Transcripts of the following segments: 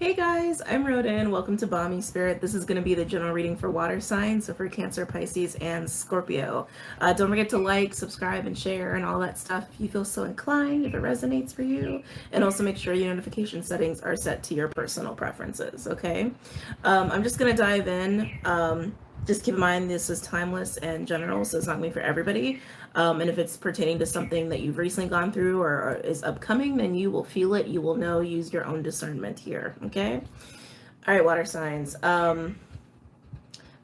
Hey guys, I'm Rodin. Welcome to BOMISpirit. This is going to be the general reading for water signs, so for Cancer, Pisces, and Scorpio. Don't forget to like, subscribe, and share, and all that stuff if you feel so inclined, if it resonates for you. And also make sure your notification settings are set to your personal preferences, okay? I'm just going to dive in. Just keep in mind this is timeless and general, so it's not going to be for everybody. And if it's pertaining to something that you've recently gone through or is upcoming, then you will feel it, you will know, use your own discernment here, okay? All right, water signs. They're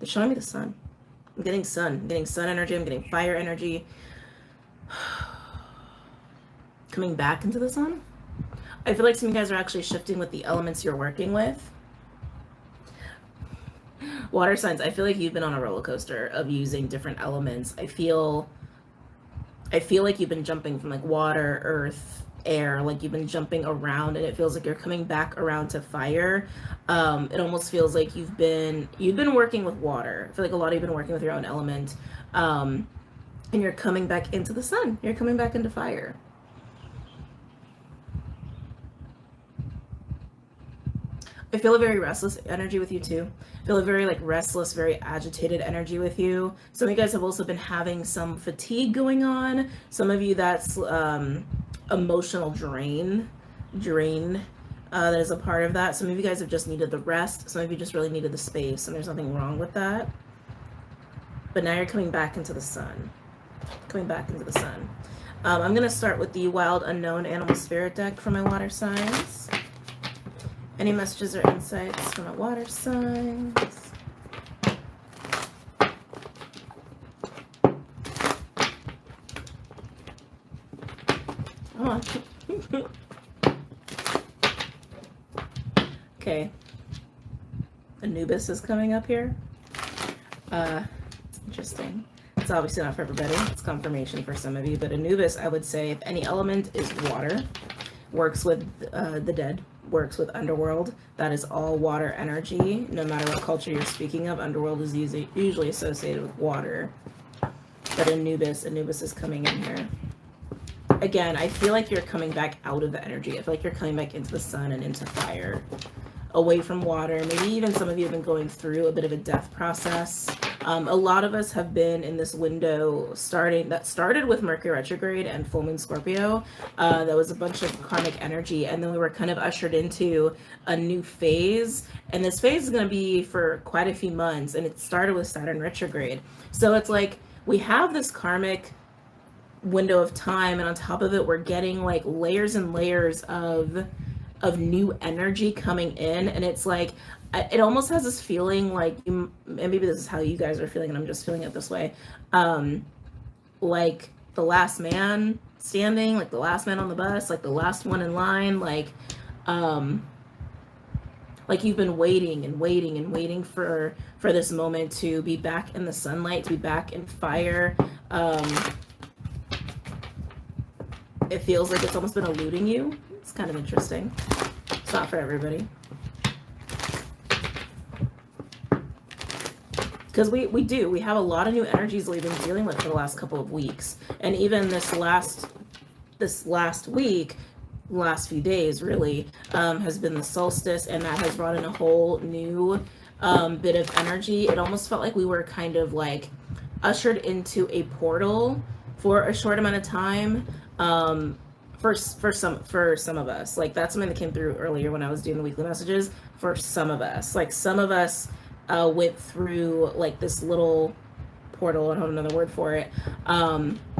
showing me the sun. I'm getting sun energy, I'm getting fire energy. Coming back into the sun. I feel like some of you guys are actually shifting with the elements you're working with. Water signs, I feel like you've been on a roller coaster of using different elements. I feel like you've been jumping from like water, earth, air, like you've been jumping around, and it feels like you're coming back around to fire. It almost feels like you've been working with water. I feel like a lot of you have been working with your own element, and you're coming back into the sun. You're coming back into fire. I feel a very restless energy with you too. I feel a very like restless, very agitated energy with you. Some of you guys have also been having some fatigue going on. Some of you that's emotional drain that is a part of that. Some of you guys have just needed the rest. Some of you just really needed the space, and there's nothing wrong with that. But now you're coming back into the sun. Coming back into the sun. I'm going to start with the Wild Unknown Animal Spirit deck for my water signs. Any messages or insights from my water signs? Come on. Okay. Anubis is coming up here. It's interesting. It's obviously not for everybody. It's confirmation for some of you. But Anubis, I would say, if any element is water, works with the dead, works with underworld. That is all water energy. No matter what culture you're speaking of, underworld is usually associated with water. But Anubis is coming in here. Again, I feel like you're coming back out of the energy. I feel like you're coming back into the sun and into fire, away from water. Maybe even some of you have been going through a bit of a death process. A lot of us have been in this window that started with Mercury retrograde and full moon Scorpio. That was a bunch of karmic energy, and then we were kind of ushered into a new phase, and this phase is going to be for quite a few months, and it started with Saturn retrograde. So it's like we have this karmic window of time, and on top of it we're getting like layers and layers of new energy coming in, and it's like it almost has this feeling like and maybe this is how you guys are feeling and I'm just feeling it this way, like the last man standing, like the last man on the bus, like the last one in line, like you've been waiting and waiting and waiting for this moment to be back in the sunlight, to be back in fire. It feels like it's almost been eluding you. It's kind of interesting. It's not for everybody. Because we have a lot of new energies that we've been dealing with for the last couple of weeks. And even this last week, last few days really, has been the solstice, and that has brought in a whole new bit of energy. It almost felt like we were kind of like ushered into a portal for a short amount of time. For some of us, like that's something that came through earlier when I was doing the weekly messages. For some of us, like some of us went through like this little portal, I don't have another word for it,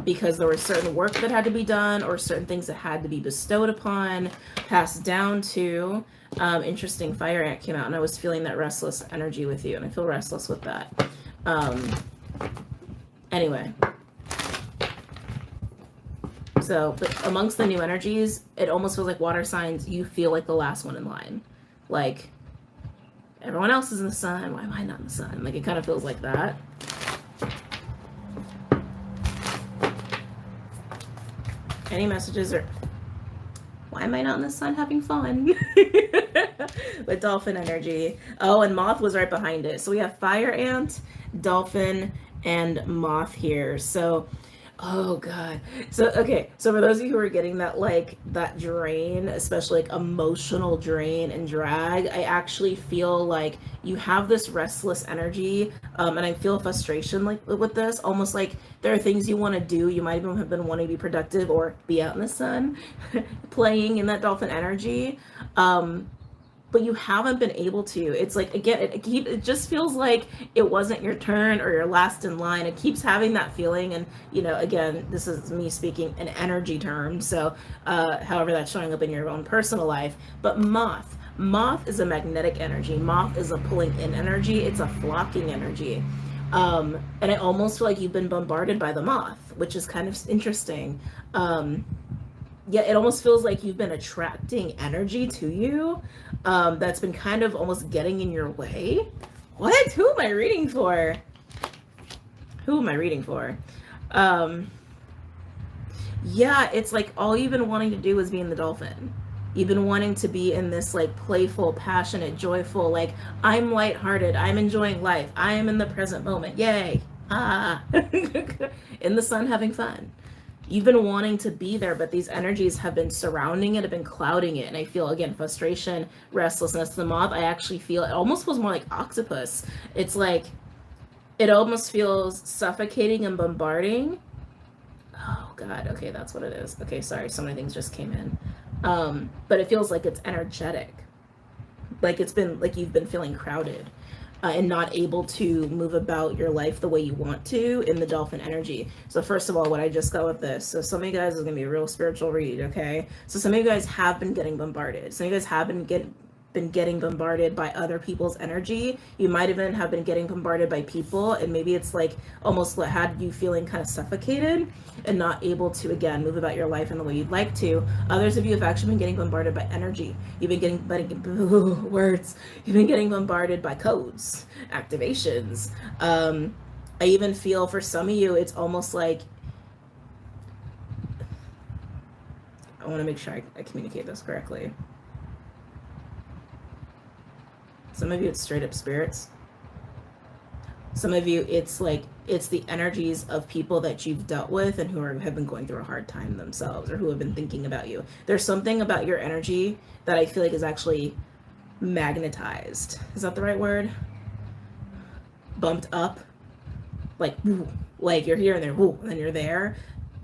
because there was certain work that had to be done, or certain things that had to be bestowed upon, passed down to. Interesting, fire ant came out, and I was feeling that restless energy with you, and I feel restless with that. Anyway. So, but amongst the new energies, it almost feels like water signs, you feel like the last one in line. Like, everyone else is in the sun, why am I not in the sun? Like, it kind of feels like that. Any messages or... Why am I not in the sun having fun? With dolphin energy. Oh, and moth was right behind it. So we have fire ant, dolphin, and moth here. So Oh God. So okay, so for those of you who are getting that like that drain, especially like emotional drain and drag, I actually feel like you have this restless energy, and I feel frustration like with this, almost like there are things you want to do. You might even have been wanting to be productive or be out in the sun, playing in that dolphin energy. But you haven't been able to. It's like, again, it just feels like it wasn't your turn or your last in line. It keeps having that feeling. And, you know, again, this is me speaking in energy terms. So however that's showing up in your own personal life. But moth is a magnetic energy. Moth is a pulling in energy. It's a flocking energy. And I almost feel like you've been bombarded by the moth, which is kind of interesting. Yeah, it almost feels like you've been attracting energy to you, that's been kind of almost getting in your way. What? Who am I reading for? Who am I reading for? Yeah, it's like all you've been wanting to do is be in the dolphin. You've been wanting to be in this like playful, passionate, joyful, like I'm lighthearted, I'm enjoying life, I am in the present moment, yay, ah, in the sun having fun. You've been wanting to be there, but these energies have been surrounding it, have been clouding it. And I feel, again, frustration, restlessness. The moth, I actually feel, it almost feels more like octopus. It's like, it almost feels suffocating and bombarding. Oh, God. Okay, that's what it is. Okay, sorry. So many things just came in. But it feels like it's energetic. Like it's been, like you've been feeling crowded. And not able to move about your life the way you want to in the dolphin energy. So first of all, what I just got with this, so some of you guys is going to be a real spiritual read, okay? So some of you guys have been getting bombarded. Some of you guys have been getting bombarded by other people's energy. You might even have been getting bombarded by people, and maybe it's like almost what had you feeling kind of suffocated and not able to, again, move about your life in the way you'd like to. Others of you have actually been getting bombarded by energy. You've been getting words. You've been getting bombarded by codes, activations. I even feel for some of you, it's almost like, I want to make sure I communicate this correctly. Some of you, it's straight up spirits. Some of you, it's like, it's the energies of people that you've dealt with and who have been going through a hard time themselves, or who have been thinking about you. There's something about your energy that I feel like is actually magnetized. Is that the right word? Bumped up. Like, woo, like you're here and there, woo, and then you're there.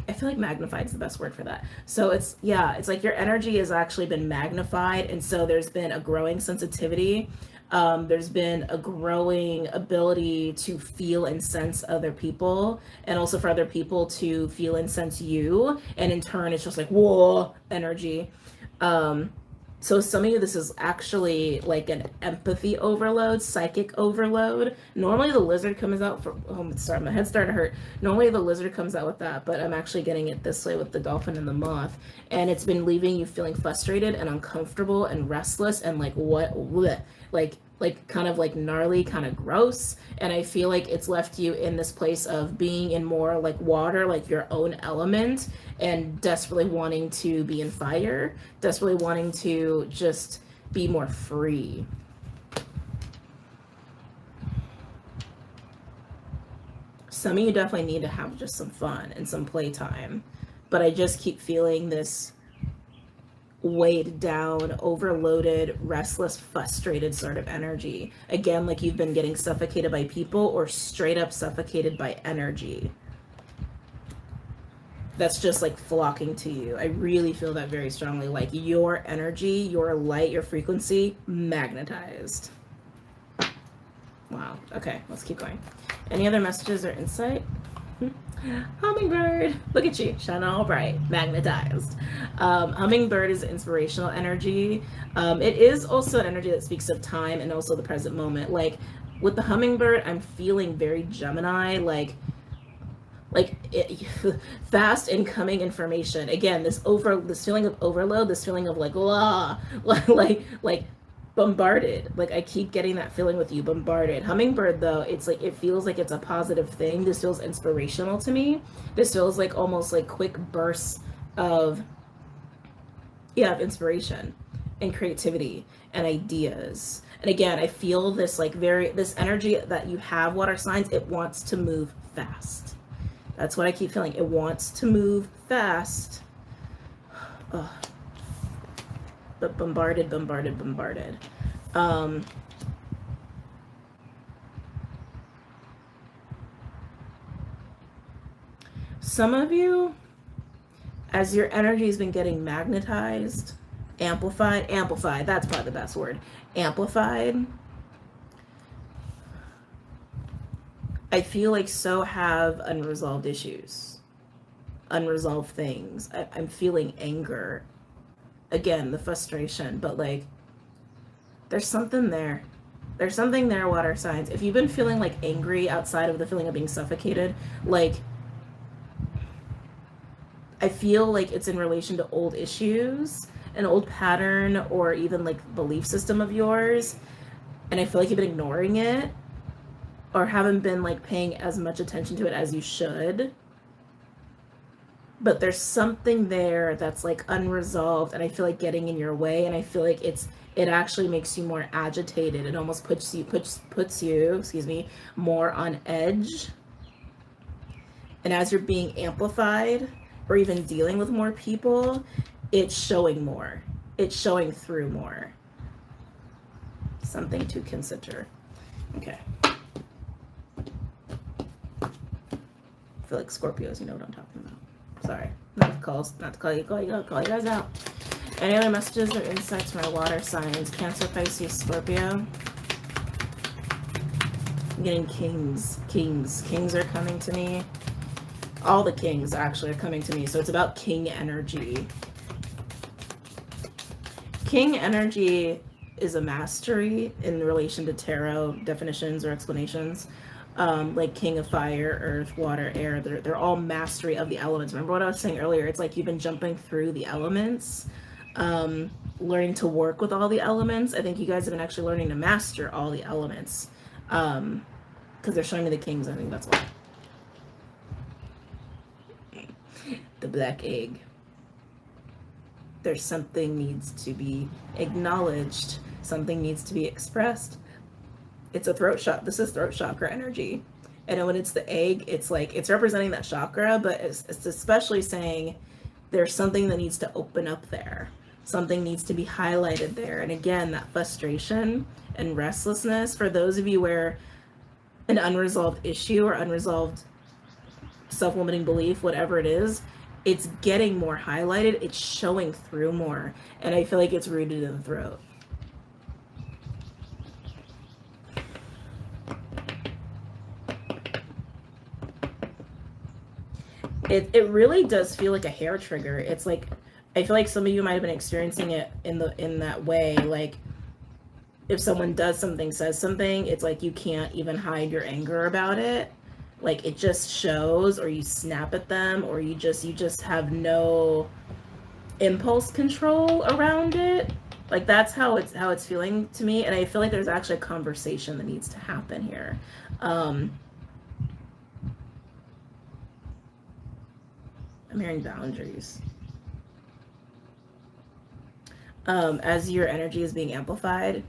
I feel like magnified is the best word for that. So it's, yeah, it's like your energy has actually been magnified. And so there's been a growing sensitivity. There's been a growing ability to feel and sense other people, and also for other people to feel and sense you. And in turn, it's just like, whoa, energy. So some of you, this is actually like an empathy overload, psychic overload. Normally the lizard comes out for, oh, sorry, my head's starting to hurt. Normally the lizard comes out with that, but I'm actually getting it this way with the dolphin and the moth. And it's been leaving you feeling frustrated and uncomfortable and restless and like what, like kind of like gnarly, kind of gross. And I feel like it's left you in this place of being in more like water, like your own element, and desperately wanting to be in fire, desperately wanting to just be more free. Some of you definitely need to have just some fun and some playtime, but I just keep feeling this weighed down, overloaded, restless, frustrated sort of energy. Again, like you've been getting suffocated by people or straight up suffocated by energy that's just like flocking to you. I really feel that very strongly, like your energy, your light, your frequency magnetized. Wow. Okay, let's keep going. Any other messages or insight? Hummingbird, look at you, shining all bright, magnetized. Hummingbird is inspirational energy. It is also an energy that speaks of time and also the present moment. Like with the hummingbird, I'm feeling very Gemini, like fast incoming information. Again, this feeling of overload, this feeling of like blah, like bombarded. Like I keep getting that feeling with you, bombarded. Hummingbird though, it's like, it feels like it's a positive thing. This feels inspirational to me. This feels like almost like quick bursts of inspiration and creativity and ideas. And again, I feel this like this energy that you have, water signs, it wants to move fast. That's what I keep feeling. It wants to move fast. Ugh. But bombarded. Some of you, as your energy has been getting magnetized, amplified, that's probably the best word, amplified, I feel like so have unresolved issues, unresolved things. I'm feeling anger. Again, the frustration, but like, there's something there. There's something there, water signs. If you've been feeling like angry outside of the feeling of being suffocated, like, I feel like it's in relation to old issues, an old pattern, or even like belief system of yours. And I feel like you've been ignoring it, or haven't been like paying as much attention to it as you should. But there's something there that's like unresolved, and I feel like getting in your way, and I feel like it actually makes you more agitated. It almost puts you, excuse me, more on edge. And as you're being amplified, or even dealing with more people, it's showing more. It's showing through more. Something to consider. Okay. I feel like Scorpios, you know what I'm talking about. Sorry, not to call you guys out. Any other messages or insights from our water signs? Cancer, Pisces, Scorpio. I'm getting kings. Kings are coming to me. All the kings actually are coming to me. So it's about king energy. King energy is a mastery in relation to tarot definitions or explanations. Like king of fire, earth, water, air, they're all mastery of the elements. Remember what I was saying earlier? It's like you've been jumping through the elements, learning to work with all the elements. I think you guys have been actually learning to master all the elements, because they're showing me the kings. I think that's why. The black egg. There's something needs to be acknowledged. Something needs to be expressed. It's a throat chakra. This is throat chakra energy. And when it's the egg, it's like, it's representing that chakra, but it's especially saying there's something that needs to open up there. Something needs to be highlighted there. And again, that frustration and restlessness, for those of you where an unresolved issue or unresolved self-limiting belief, whatever it is, it's getting more highlighted. It's showing through more. And I feel like it's rooted in the throat. It really does feel like a hair trigger. It's like, I feel like some of you might have been experiencing it in that way. Like, if someone does something, says something, it's like you can't even hide your anger about it. Like, it just shows, or you snap at them, or you just have no impulse control around it. Like, that's how it's feeling to me. And I feel like there's actually a conversation that needs to happen here. I'm hearing boundaries. As your energy is being amplified,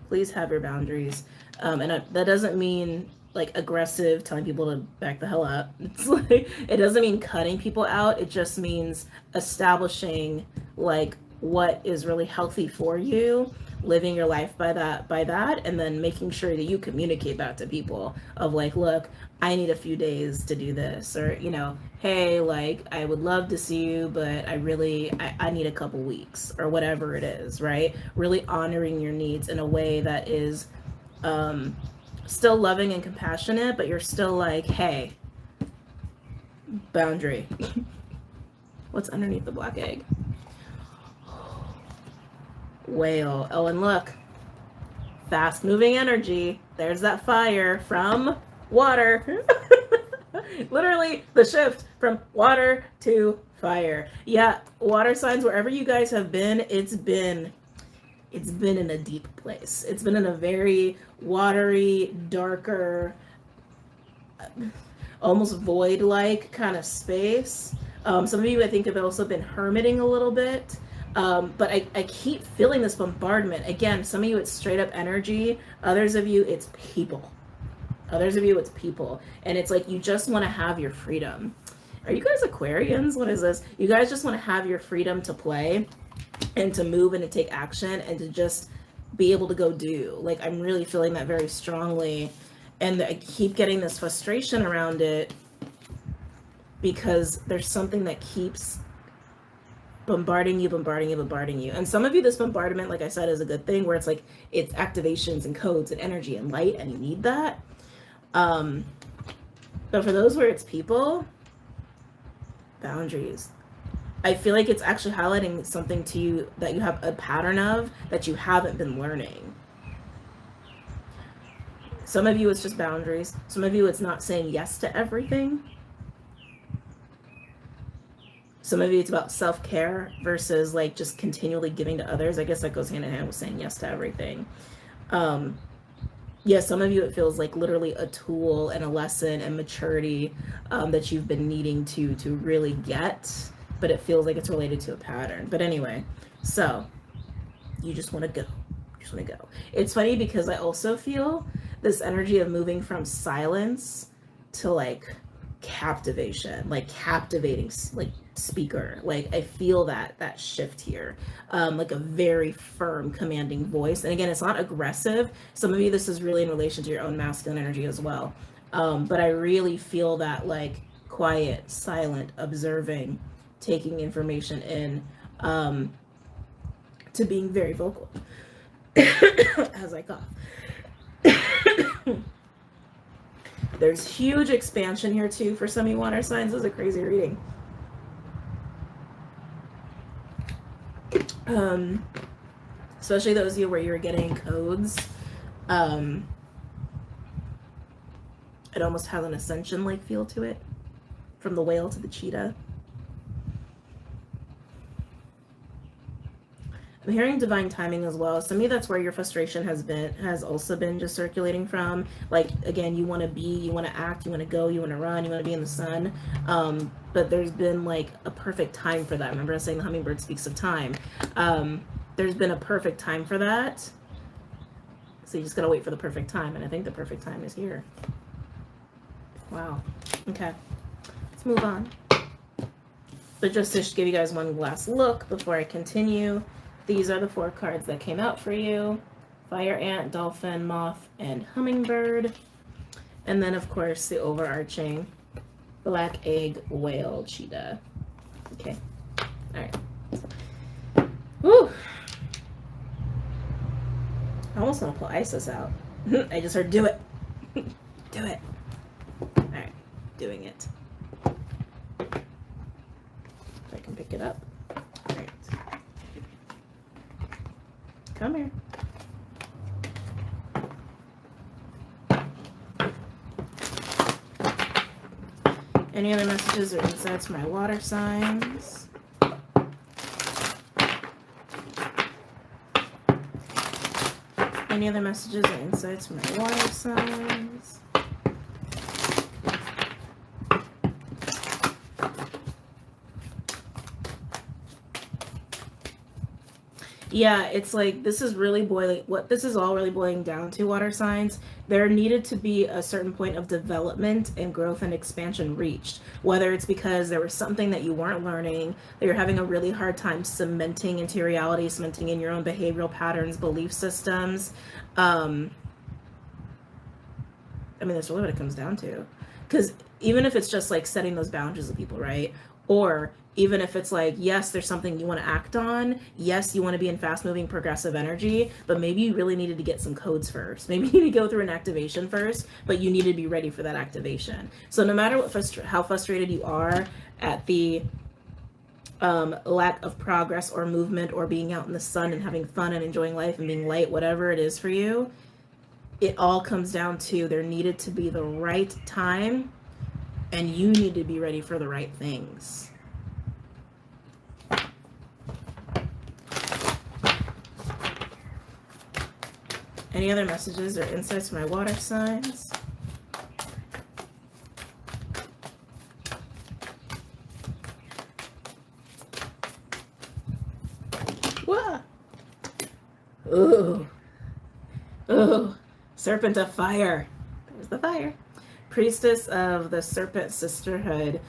please have your boundaries. And that doesn't mean like aggressive, telling people to back the hell up. It's like, it doesn't mean cutting people out. It just means establishing like what is really healthy for you, living your life by that, and then making sure that you communicate that to people of like, look, I need a few days to do this, or, you know, hey, like, I would love to see you, but I need a couple weeks, or whatever it is, right? Really honoring your needs in a way that is still loving and compassionate, but you're still like, hey, boundary. What's underneath the black egg? Whale. Oh, and look, fast moving energy. There's that fire from water. Literally the shift from water to fire. Yeah, water signs, wherever you guys have been, it's been in a deep place. It's been in a very watery, darker, almost void-like kind of space. Some of you, I think, have also been hermiting a little bit. But I keep feeling this bombardment. Again, some of you, it's straight up energy. Others of you, it's people. Others of you, it's people. And it's like you just want to have your freedom. Are you guys Aquarians? What is this? You guys just want to have your freedom to play and to move and to take action and to just be able to go do. Like, I'm really feeling that very strongly. And I keep getting this frustration around it because there's something that keeps bombarding you. And some of you, this bombardment, like I said, is a good thing, where it's like, it's activations and codes and energy and light, and you need that. But for those where it's people, boundaries. I feel like it's actually highlighting something to you that you have a pattern of that you haven't been learning. Some of you, it's just boundaries. Some of you, it's not saying yes to everything. Some of you, it's about self-care versus like just continually giving to others. I guess that goes hand in hand with saying yes to everything. Yeah, some of you, it feels like literally a tool and a lesson and maturity that you've been needing to really get, but it feels like it's related to a pattern. But anyway, so you just want to go. You just want to go. It's funny because I also feel this energy of moving from silence to like captivation, like captivating, like speaker. Like I feel that shift here, like a very firm, commanding voice. And again, it's not aggressive. Some of you, this is really in relation to your own masculine energy as well. But I really feel that like quiet, silent, observing, taking information in, to being very vocal as I cough. There's huge expansion here too for some of you water signs. This is a crazy reading. Especially those of you where you're getting codes. It almost has an ascension-like feel to it, from the whale to the cheetah. I'm hearing divine timing as well. Some of you, that's where your frustration has also been just circulating from. Like, again, you want to be, you want to act, you want to go, you want to run, you want to be in the sun. But there's been like a perfect time for that. Remember I was saying the hummingbird speaks of time. There's been a perfect time for that. So you just got to wait for the perfect time. And I think the perfect time is here. Wow. Okay. Let's move on. But just to give you guys one last look before I continue. These are the 4 cards that came out for you. Fire ant, dolphin, moth, and hummingbird. And then, of course, the overarching black egg, whale, cheetah. Okay. All right. Woo! I almost want to pull Isis out. I just heard, do it. Do it. All right. Doing it. If I can pick it up. All right. Come here. Any other messages or insights for my water signs? Any other messages or insights for my water signs? Yeah, it's like this is really boiling. What this is all really boiling down to, water signs, there needed to be a certain point of development and growth and expansion reached. Whether it's because there was something that you weren't learning, that you're having a really hard time cementing into your reality, cementing in your own behavioral patterns, belief systems. I mean, that's really what it comes down to. Because even if it's just like setting those boundaries with people, right? Or even if it's like, yes, there's something you want to act on. Yes, you want to be in fast-moving, progressive energy, but maybe you really needed to get some codes first. Maybe you need to go through an activation first, but you need to be ready for that activation. So no matter what how frustrated you are at the lack of progress or movement or being out in the sun and having fun and enjoying life and being light, whatever it is for you, it all comes down to there needed to be the right time, and you need to be ready for the right things. Any other messages or insights for my water signs? Whoa. Ooh. Ooh. Serpent of fire. There's the fire. Priestess of the Serpent Sisterhood.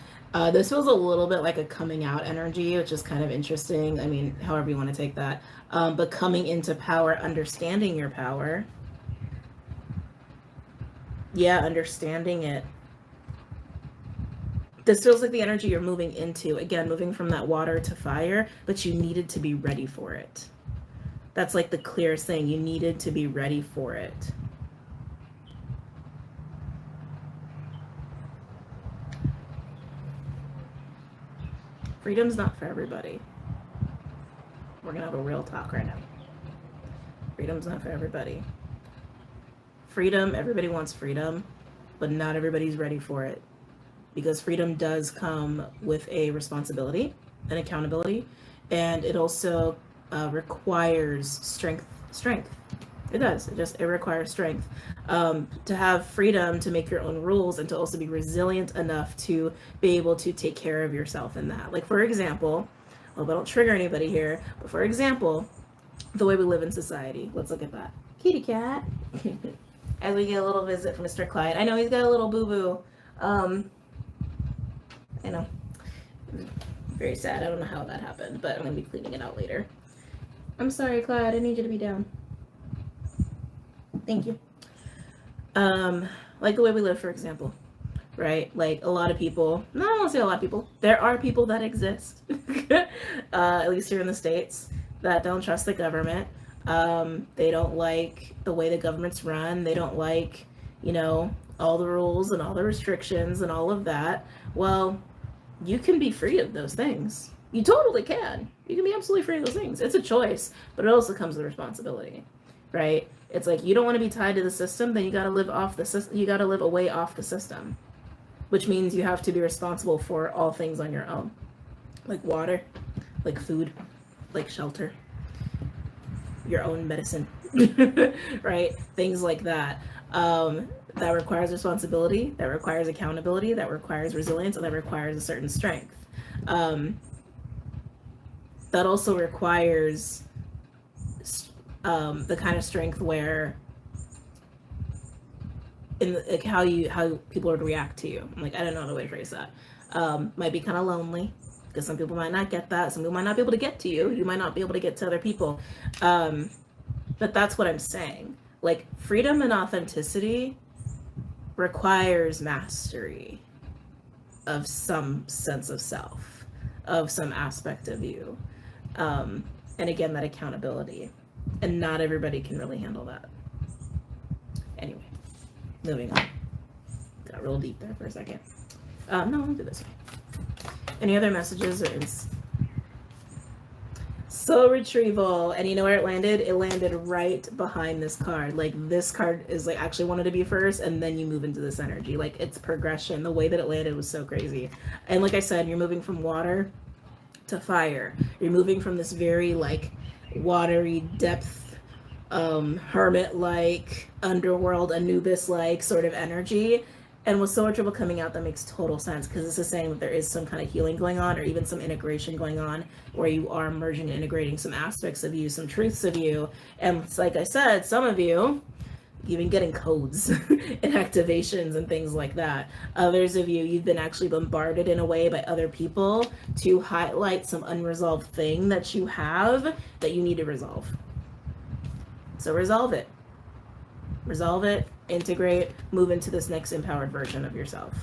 This feels a little bit like a coming out energy, which is kind of interesting. I mean, however you want to take that. But coming into power, understanding your power. Yeah, understanding it. This feels like the energy you're moving into. Again, moving from that water to fire, but you needed to be ready for it. That's like the clearest thing. You needed to be ready for it. Freedom's not for everybody. We're gonna have a real talk right now. Freedom's not for everybody. Freedom, everybody wants freedom, but not everybody's ready for it. Because freedom does come with a responsibility and accountability, and it also requires strength. It does. It requires strength to have freedom to make your own rules, and to also be resilient enough to be able to take care of yourself in that. Like, for example, I hope I don't trigger anybody here, but for example, the way we live in society. Let's look at that. Kitty cat. As we get a little visit from Mr. Clyde. I know he's got a little boo-boo. I know. Very sad. I don't know how that happened, but I'm going to be cleaning it out later. I'm sorry, Clyde. I need you to be down. Thank you. Like the way we live, for example, right? Like a lot of people, no, I won't say a lot of people, there are people that exist, at least here in the States, that don't trust the government. They don't like the way the government's run. They don't like, you know, all the rules and all the restrictions and all of that. Well, you can be free of those things. You totally can. You can be absolutely free of those things. It's a choice, but it also comes with responsibility, right? It's like, you don't want to be tied to the system, then you got to live off the system. You got to live away off the system, which means you have to be responsible for all things on your own, like water, like food, like shelter, your own medicine, right? Things like that. That requires responsibility, that requires accountability, that requires resilience, and that requires a certain strength. That also requires the kind of strength where, in the, like how people would react to you. Like, I don't know the way to phrase that. Might be kind of lonely, because some people might not get that. Some people might not be able to get to you. You might not be able to get to other people. But that's what I'm saying. Like, freedom and authenticity requires mastery of some sense of self, of some aspect of you. And again, that accountability. And not everybody can really handle that. Anyway, moving on. Got real deep there for a second. No, I'll do this way. Any other messages or Soul retrieval? And you know where it landed? It landed right behind this card. Like, this card is like actually wanted to be first, and then you move into this energy. Like, it's progression. The way that it landed was so crazy. And like I said, you're moving from water to fire. You're moving from this very like watery depth, hermit-like, underworld, Anubis-like sort of energy. And with solar triple coming out, that makes total sense, because it's the saying that there is some kind of healing going on, or even some integration going on, where you are merging and integrating some aspects of you, some truths of you. And it's like I said, some of you, even getting codes and activations and things like that. Others of you, you've been actually bombarded in a way by other people to highlight some unresolved thing that you have that you need to resolve. So resolve it. Resolve it, integrate, move into this next empowered version of yourself.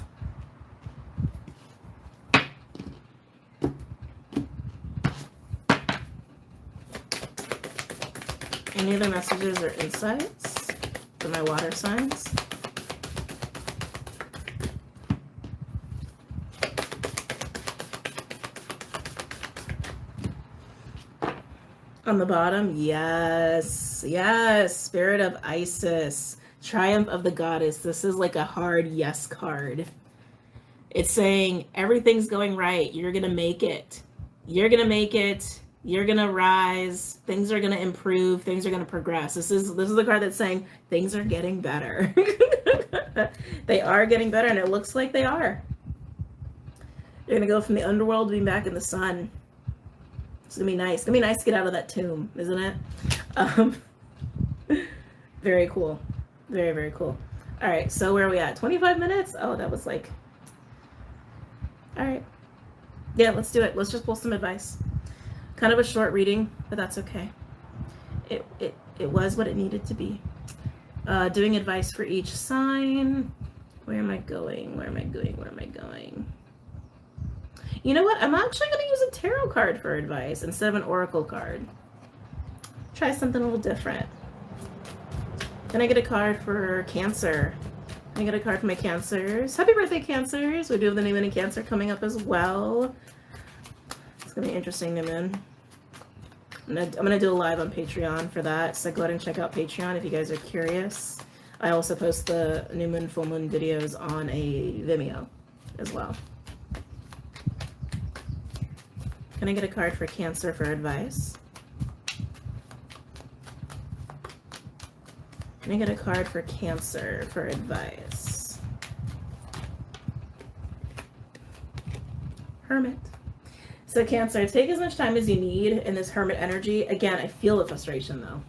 Any other messages or insights for my water signs? On the bottom, yes, yes, Spirit of Isis, Triumph of the Goddess. This is like a hard yes card. It's saying everything's going right. You're gonna make it. You're gonna make it. You're gonna rise. Things are gonna improve. Things are gonna progress. This is the card that's saying things are getting better. They are getting better, and it looks like they are. You're gonna go from the underworld to being back in the sun. It's gonna be nice. It's gonna be nice to get out of that tomb, isn't it? Very cool. Very, very cool. All right, so where are we at? 25 minutes? Oh, that was like... All right. Yeah, let's do it. Let's just pull some advice. Kind of a short reading, but that's okay. It was what it needed to be. Doing advice for each sign. Where am I going? Where am I going? Where am I going? You know what? I'm actually going to use a tarot card for advice instead of an oracle card. Try something a little different. Can I get a card for Cancer? Can I get a card for my Cancers? Happy birthday, Cancers! We do have the new moon in Cancer coming up as well. It's going to be interesting, new moon. I'm gonna do a live on Patreon for that, so go ahead and check out Patreon if you guys are curious. I also post the new moon, full moon videos on a Vimeo as well. Can I get a card for Cancer for advice? Can I get a card for Cancer for advice? Hermit. So Cancer, take as much time as you need in this Hermit energy. Again, I feel the frustration though.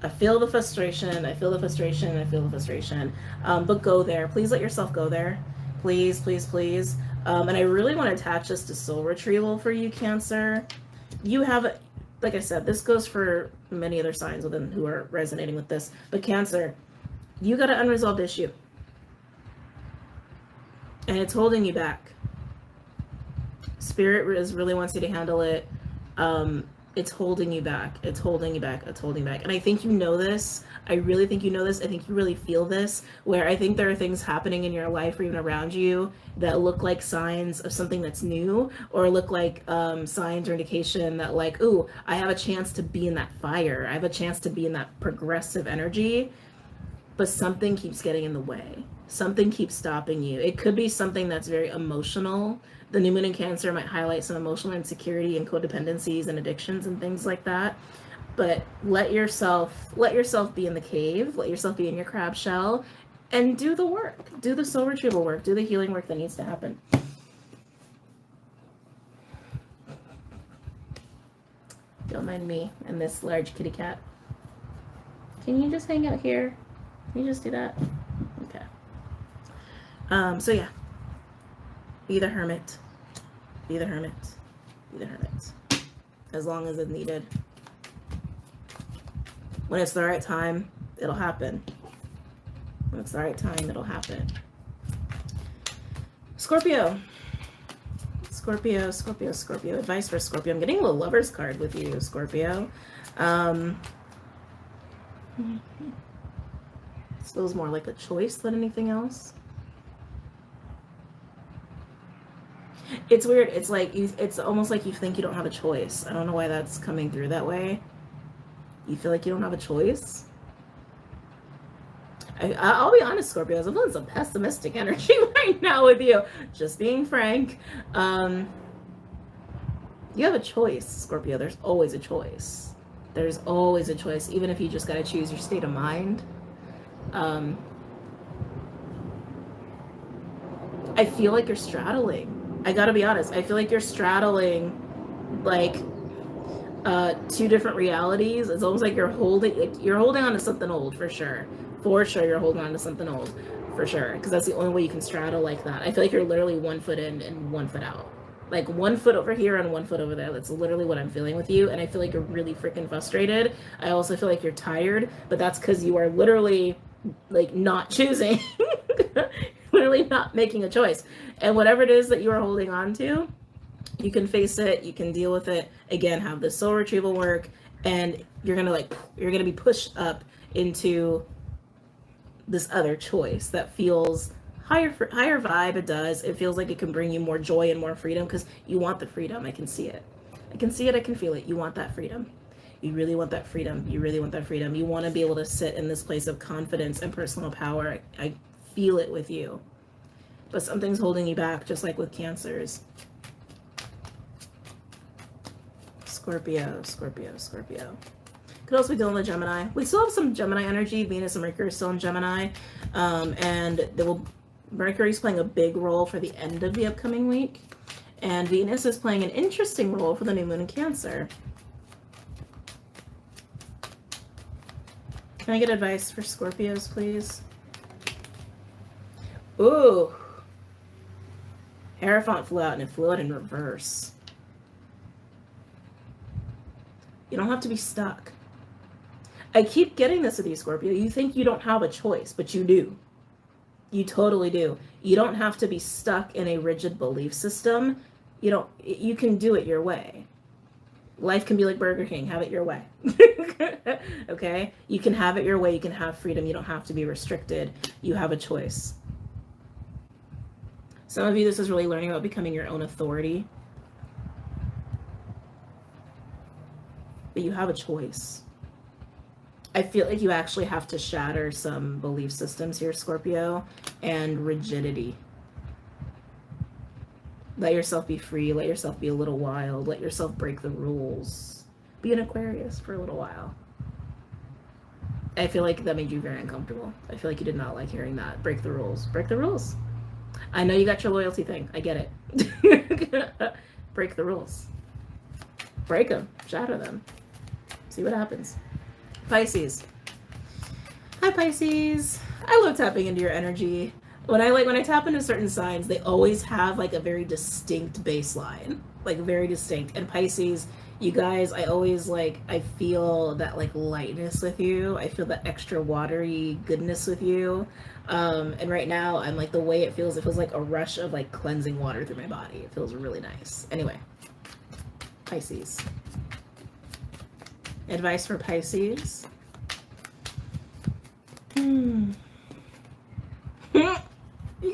I feel the frustration, I feel the frustration, I feel the frustration. But go there. Please let yourself go there. Please, please, please. And I really want to attach this to soul retrieval for you, Cancer. You have, like I said, this goes for many other signs within who are resonating with this. But Cancer, you got an unresolved issue. And it's holding you back. Spirit really wants you to handle it. It's holding you back. It's holding you back. It's holding back. And I think you know this. I really think you know this. I think you really feel this, where I think there are things happening in your life or even around you that look like signs of something that's new, or look like signs or indication that like, ooh, I have a chance to be in that fire. I have a chance to be in that progressive energy, but something keeps getting in the way. Something keeps stopping you. It could be something that's very emotional. The new moon in Cancer might highlight some emotional insecurity and codependencies and addictions and things like that. But let yourself be in the cave, let yourself be in your crab shell, and do the work. Do the soul retrieval work. Do the healing work that needs to happen. Don't mind me and this large kitty cat. Can you just hang out here? Can you just do that? Okay. So yeah. Be the hermit. Be the hermit. Be the hermit. As long as it's needed. When it's the right time, it'll happen. When it's the right time, it'll happen. Scorpio. Scorpio, Scorpio, Scorpio. Advice for Scorpio. I'm getting a Lover's card with you, Scorpio. This feels more like a choice than anything else. It's weird. It's like it's almost like you think you don't have a choice. I don't know why that's coming through that way. You feel like you don't have a choice. I'll be honest, Scorpio. I'm feeling some pessimistic energy right now with you. Just being frank. You have a choice, Scorpio. There's always a choice. There's always a choice, even if you just got to choose your state of mind. I feel like you're straddling. I gotta be honest. I feel like you're straddling like two different realities. It's almost like you're holding on to something old for sure. For sure, you're holding on to something old for sure. Because that's the only way you can straddle like that. I feel like you're literally 1 foot in and 1 foot out. Like 1 foot over here and 1 foot over there. That's literally what I'm feeling with you. And I feel like you're really freaking frustrated. I also feel like you're tired, but that's because you are literally like not choosing. Literally not making a choice. And whatever it is that you are holding on to, you can face it, you can deal with it. Again, have the soul retrieval work, and you're gonna be pushed up into this other choice that feels higher vibe. It does. It feels like it can bring you more joy and more freedom because you want the freedom. I can see it. I can see it. I can feel it. You want that freedom. You really want that freedom. You really want that freedom. You want to be able to sit in this place of confidence and personal power. I feel it with you. But something's holding you back, just like with Cancers. Scorpio, Scorpio, Scorpio. Could also be dealing with Gemini. We still have some Gemini energy. Venus and Mercury are still in Gemini. And Mercury's playing a big role for the end of the upcoming week. And Venus is playing an interesting role for the new moon in Cancer. Can I get advice for Scorpios, please? Ooh. Hierophant flew out, and it flew out in reverse. You don't have to be stuck. I keep getting this with you, Scorpio. You think you don't have a choice, but you do. You totally do. You don't have to be stuck in a rigid belief system. You can do it your way. Life can be like Burger King. Have it your way. Okay? You can have it your way. You can have freedom. You don't have to be restricted. You have a choice. Some of you, this is really learning about becoming your own authority. But you have a choice. I feel like you actually have to shatter some belief systems here, Scorpio, and rigidity. Let yourself be free. Let yourself be a little wild. Let yourself break the rules. Be an Aquarius for a little while. I feel like that made you very uncomfortable. I feel like you did not like hearing that. Break the rules. Break the rules. I know you got your loyalty thing. I get it. Break the rules. Break them. Shatter them. See what happens. Pisces. Hi, Pisces. I love tapping into your energy. When I tap into certain signs, they always have like a very distinct baseline, like very distinct. And Pisces, you guys, I always I feel that like lightness with you. I feel that extra watery goodness with you. And right now I'm like, the way it feels like a rush of like cleansing water through my body. It feels really nice. Anyway, Pisces. Advice for Pisces. You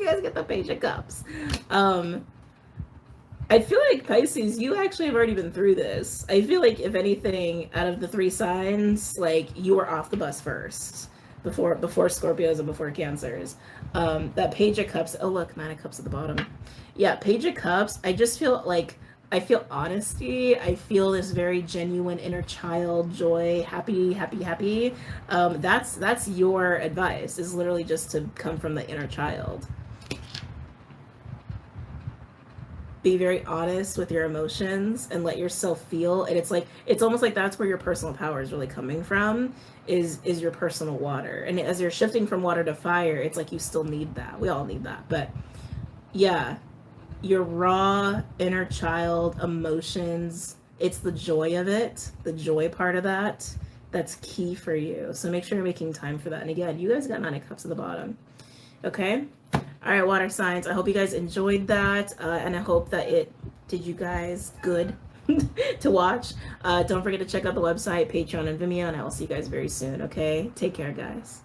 guys get the Page of Cups. I feel like Pisces, you actually have already been through this. I feel like if anything, out of the 3 signs, like you were off the bus first before Scorpios and before Cancers. That Page of Cups. Oh look, 9 of Cups at the bottom. Yeah, Page of Cups. I just feel like I feel honesty. I feel this very genuine inner child joy, happy. That's your advice, is literally just to come from the inner child. Be very honest with your emotions and let yourself feel. And it's almost like that's where your personal power is really coming from, is your personal water. And as you're shifting from water to fire, it's like you still need that. We all need that. But yeah, your raw inner child emotions, it's the joy of it, the joy part of that, that's key for you. So make sure you're making time for that. And again, you guys got 9 of Cups at the bottom. Okay? All right, water signs. I hope you guys enjoyed that. And I hope that it did you guys good to watch. Don't forget to check out the website, Patreon, and Vimeo. And I will see you guys very soon. Okay? Take care, guys.